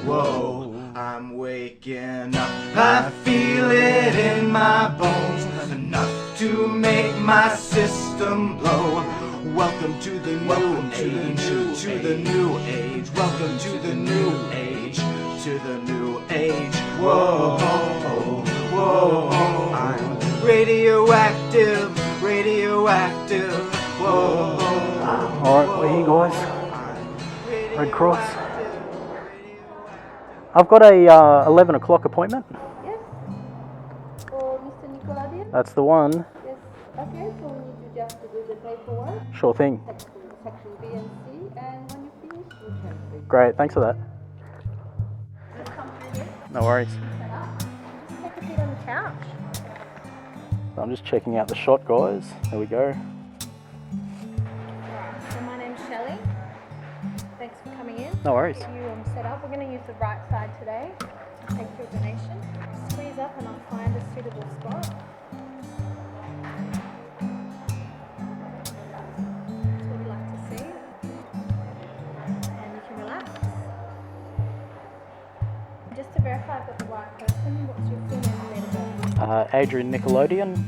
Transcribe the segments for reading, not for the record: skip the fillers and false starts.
whoa. I'm waking up, I feel it in my bones, enough to make my system blow. Welcome to the new age, to the new age. Welcome to the new age, to the new age. Whoa, whoa, I'm radioactive, radioactive. Whoa. Alright, we're here guys. Red Cross. I've got a 11 o'clock appointment. Yes. For Mr. Nickelodeon? That's the one. Yes. Okay, so we need you just to do the paperwork. Sure thing. Section B and C, and when you finish, we'll transfer. Great, thanks for that. Just come through here. No worries. Set up. Just take a seat on the couch. I'm just checking out the shot, guys. There we go. Alright, so my name's Shelley. Thanks for coming in. No worries. Get you set up. We're going to use the right side today to take your donation. Squeeze up and I'll find a suitable spot. That's what we like to see. And you can relax. Just to verify I've got the right person, what's your full name and date of birth? AdjrianNickelodeon. So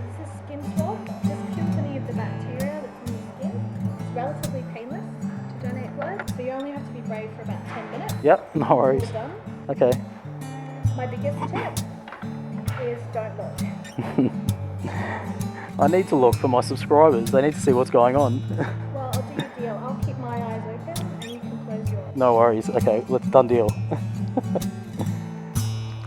this is skin swab. Just kills any of the bacteria that's in your skin. It's relatively painless to donate blood, so you only have to be brave for about 10 minutes. Yep, no worries. All done. Okay. My biggest tip is don't look. I need to look for my subscribers. They need to see what's going on. Well, I'll do your deal. I'll keep my eyes open and you can close yours. No worries. Okay, let's done deal.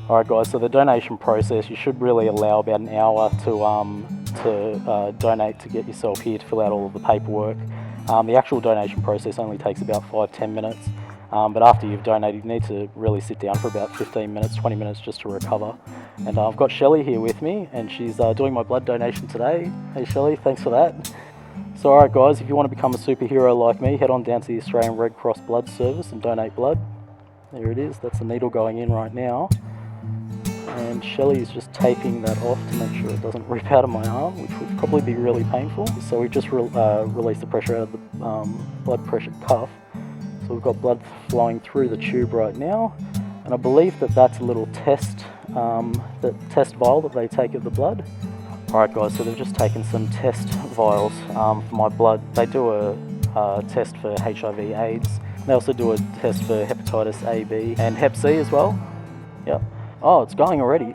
Alright guys, so the donation process, you should really allow about an hour to donate to get yourself here to fill out all of the paperwork. The actual donation process only takes about 5-10 minutes, but after you've donated you need to really sit down for about 15 minutes, 20 minutes just to recover. And I've got Shelley here with me and she's doing my blood donation today. Hey Shelley, thanks for that. So alright guys, if you want to become a superhero like me, head on down to the Australian Red Cross Blood Service and donate blood. There it is, that's the needle going in right now. And Shelley is just taping that off to make sure it doesn't rip out of my arm, which would probably be really painful. So we just released the pressure out of the blood pressure cuff. So we've got blood flowing through the tube right now. And I believe that that's a little test vial that they take of the blood. Alright guys, so they've just taken some test vials for my blood. They do a test for HIV/AIDS. They also do a test for hepatitis A, B and Hep C as well. Yep. Oh, it's going already.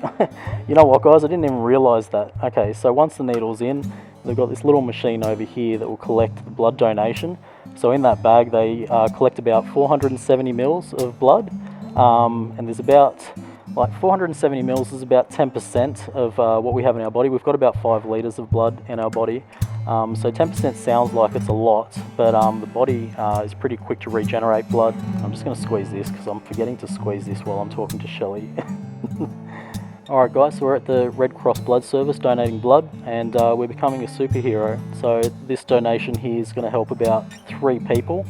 You know what guys, I didn't even realise that. Okay, so once the needle's in, they've got this little machine over here that will collect the blood donation. So in that bag they collect about 470 mils of blood, and there's about, like 470 mils is about 10% of what we have in our body. We've got about 5 litres of blood in our body. So 10% sounds like it's a lot, but the body is pretty quick to regenerate blood. I'm just going to squeeze this because I'm forgetting to squeeze this while I'm talking to Shelley. Alright guys, so we're at the Red Cross Blood Service donating blood and we're becoming a superhero. So this donation here is going to help about 3 people.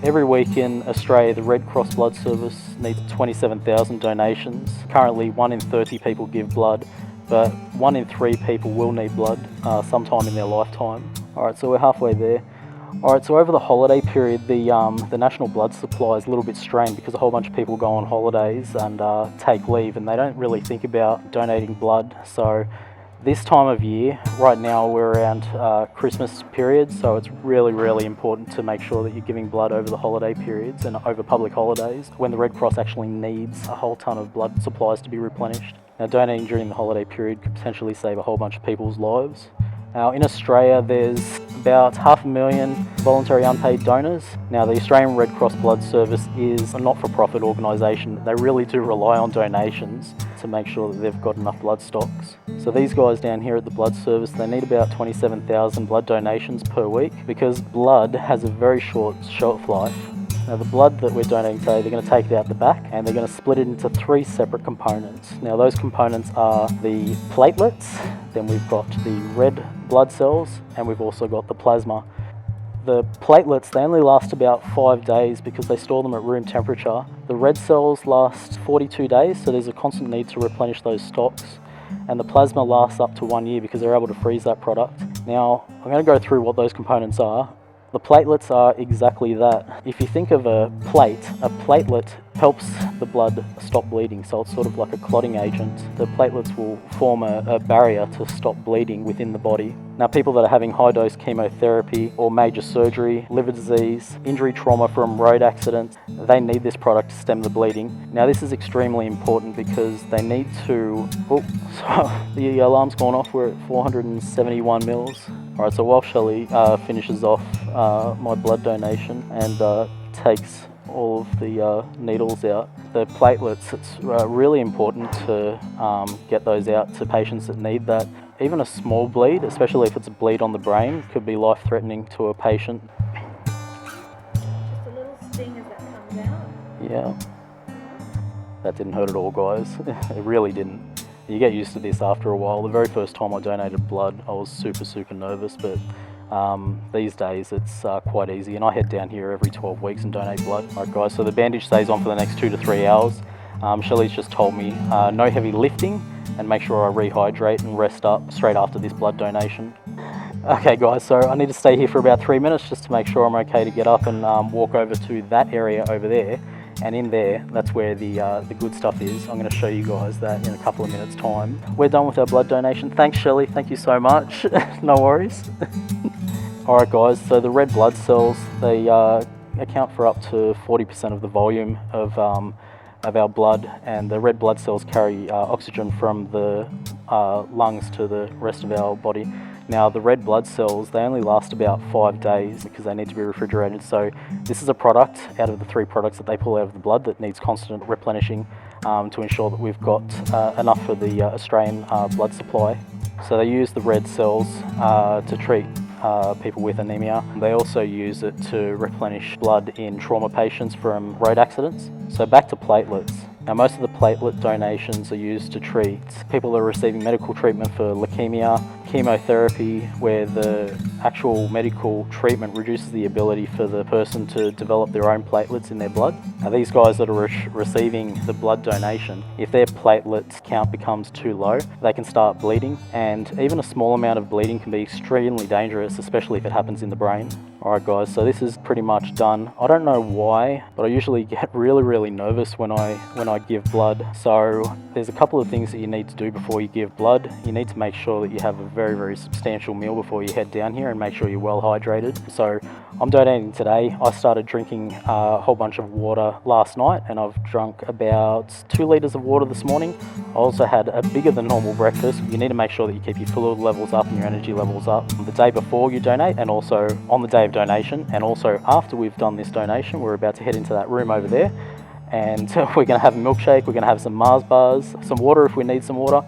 Every week in Australia, the Red Cross Blood Service needs 27,000 donations. Currently 1 in 30 people give blood, but 1 in 3 people will need blood sometime in their lifetime. Alright, so we're halfway there. Alright, so over the holiday period, the national blood supply is a little bit strained because a whole bunch of people go on holidays and take leave and they don't really think about donating blood. So this time of year, right now we're around Christmas period, so it's really, really important to make sure that you're giving blood over the holiday periods and over public holidays when the Red Cross actually needs a whole ton of blood supplies to be replenished. Now, donating during the holiday period could potentially save a whole bunch of people's lives. Now, in Australia, there's about 500,000 voluntary unpaid donors. Now, the Australian Red Cross Blood Service is a not-for-profit organisation. They really do rely on donations to make sure that they've got enough blood stocks. So these guys down here at the Blood Service, they need about 27,000 blood donations per week because blood has a very short shelf life. Now the blood that we're donating today, they're going to take it out the back and they're going to split it into 3 separate components. Now those components are the platelets, then we've got the red blood cells, and we've also got the plasma. The platelets, they only last about 5 days because they store them at room temperature. The red cells last 42 days, so there's a constant need to replenish those stocks. And the plasma lasts up to 1 year because they're able to freeze that product. Now, I'm going to go through what those components are. The platelets are exactly that. If you think of a platelet helps the blood stop bleeding, so it's sort of like a clotting agent. The platelets will form a barrier to stop bleeding within the body. Now, people that are having high-dose chemotherapy or major surgery, liver disease, injury trauma from road accidents, they need this product to stem the bleeding. Now, this is extremely important because they need to... Oh, so the alarm's gone off. We're at 471 mils. All right, so while Shelley finishes off my blood donation and takes all of the needles out, the platelets, it's really important to get those out to patients that need that. Even a small bleed, especially if it's a bleed on the brain, could be life-threatening to a patient. Just a little sting as that comes out. Yeah. That didn't hurt at all, guys. It really didn't. You get used to this after a while. The very first time I donated blood, I was super nervous, but these days it's quite easy, and I head down here every 12 weeks and donate blood. Alright guys, so the bandage stays on for the next 2 to 3 hours. Shelley's just told me no heavy lifting, and make sure I rehydrate and rest up straight after this blood donation. Okay guys, so I need to stay here for about 3 minutes just to make sure I'm okay to get up and walk over to that area over there. And in there, that's where the good stuff is. I'm going to show you guys that in a couple of minutes' time. We're done with our blood donation. Thanks, Shelley. Thank you so much. No worries. Alright guys, so the red blood cells, they account for up to 40% of the volume of our blood, and the red blood cells carry oxygen from the lungs to the rest of our body. Now, the red blood cells, they only last about 5 days because they need to be refrigerated. So this is a product out of the 3 products that they pull out of the blood that needs constant replenishing to ensure that we've got enough for the Australian blood supply. So they use the red cells to treat people with anemia. They also use it to replenish blood in trauma patients from road accidents. So back to platelets. Now, most of the platelet donations are used to treat people that are receiving medical treatment for leukemia, chemotherapy, where the actual medical treatment reduces the ability for the person to develop their own platelets in their blood. Now, these guys that are receiving the blood donation, if their platelets count becomes too low, they can start bleeding, and even a small amount of bleeding can be extremely dangerous, especially if it happens in the brain. Alright guys, so this is pretty much done. I don't know why, but I usually get really nervous when I give blood. So there's a couple of things that you need to do before you give blood. You need to make sure that you have a very substantial meal before you head down here, and make sure you're well hydrated. So I'm donating today. I started drinking a whole bunch of water last night, and I've drunk about 2 litres of water this morning. I also had a bigger than normal breakfast. You need to make sure that you keep your fluid levels up and your energy levels up the day before you donate, and also on the day of donation, and also after we've done this donation. We're about to head into that room over there, and we're going to have a milkshake, we're going to have some Mars bars, some water if we need some water.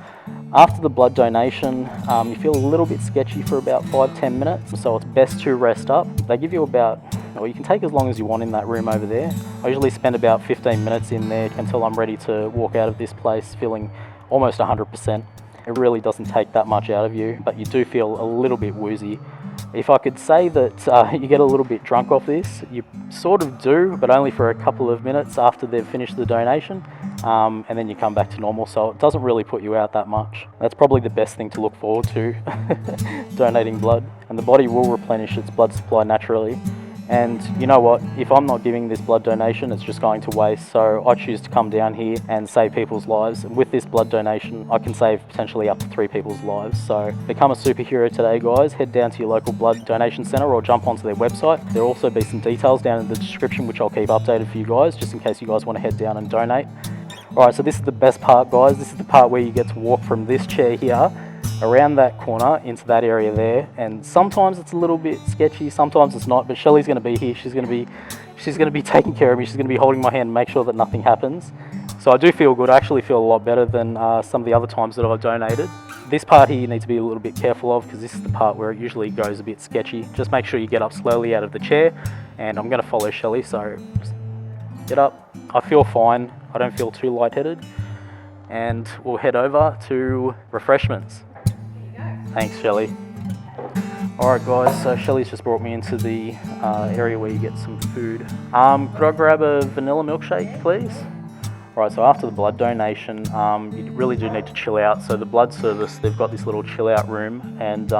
After the blood donation, you feel a little bit sketchy for about 5-10 minutes, so it's best to rest up. They give you about, well, you can take as long as you want in that room over there. I usually spend about 15 minutes in there until I'm ready to walk out of this place feeling almost 100%. It really doesn't take that much out of you, but you do feel a little bit woozy. If I could say that you get a little bit drunk off this, you sort of do, but only for a couple of minutes after they've finished the donation, and then you come back to normal, so it doesn't really put you out that much. That's probably the best thing to look forward to, donating blood. And the body will replenish its blood supply naturally. And you know what, if I'm not giving this blood donation, it's just going to waste. So I choose to come down here and save people's lives. And with this blood donation, I can save potentially up to 3 people's lives. So become a superhero today, guys. Head down to your local blood donation centre or jump onto their website. There'll also be some details down in the description, which I'll keep updated for you guys, just in case you guys want to head down and donate. Alright, so this is the best part, guys. This is the part where you get to walk from this chair here around that corner into that area there, and sometimes it's a little bit sketchy, sometimes it's not, but Shelley's going to be here. She's going to be taking care of me. She's going to be holding my hand and make sure that nothing happens. So I do feel good. I actually feel a lot better than some of the other times that I've donated. This part here you need to be a little bit careful of, because this is the part where it usually goes a bit sketchy. Just make sure you get up slowly out of the chair, and I'm going to follow Shelley, so just get up. I feel fine. I don't feel too lightheaded, and we'll head over to refreshments. Thanks, Shelley. Alright guys, so Shelley's just brought me into the area where you get some food. Could I grab a vanilla milkshake, please? Alright, so after the blood donation, you really do need to chill out. So the blood service, they've got this little chill out room, and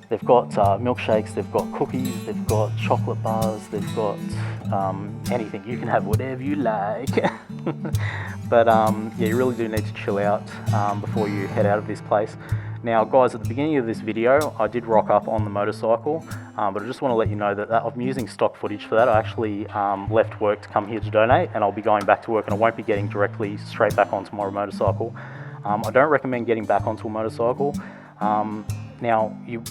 They've got milkshakes, they've got cookies, they've got chocolate bars, they've got anything. You can have whatever you like. But yeah, you really do need to chill out before you head out of this place. Now guys, at the beginning of this video, I did rock up on the motorcycle, but I just want to let you know that I'm using stock footage for that. I actually left work to come here to donate, and I'll be going back to work, and I won't be getting directly straight back onto my motorcycle. I don't recommend getting back onto a motorcycle. Now, you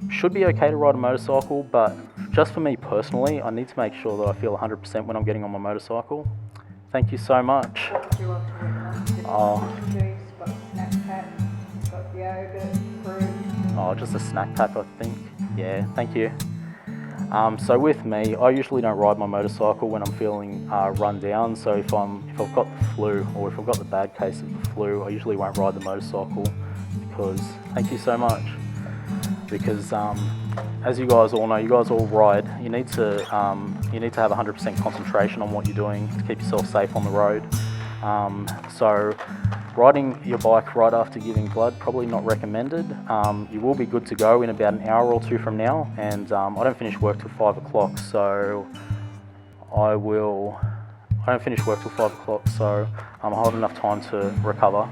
should be okay to ride a motorcycle, but just for me personally, I need to make sure that I feel 100% when I'm getting on my motorcycle. Thank you so much. What do you want to recommend? Oh. Juice, got snack pack, got yogurt, fruit. Oh, just a snack pack, I think. Yeah, thank you. So with me, I usually don't ride my motorcycle when I'm feeling run down. So if I've got the flu, or if I've got the bad case of the flu, I usually won't ride the motorcycle because, thank you so much. Because as you guys all know, you guys all ride. You need to have 100% concentration on what you're doing to keep yourself safe on the road. So riding your bike right after giving blood, probably not recommended. You will be good to go in about an hour or two from now, and I don't finish work till 5 o'clock, so I don't finish work till 5 o'clock, so I'll have enough time to recover.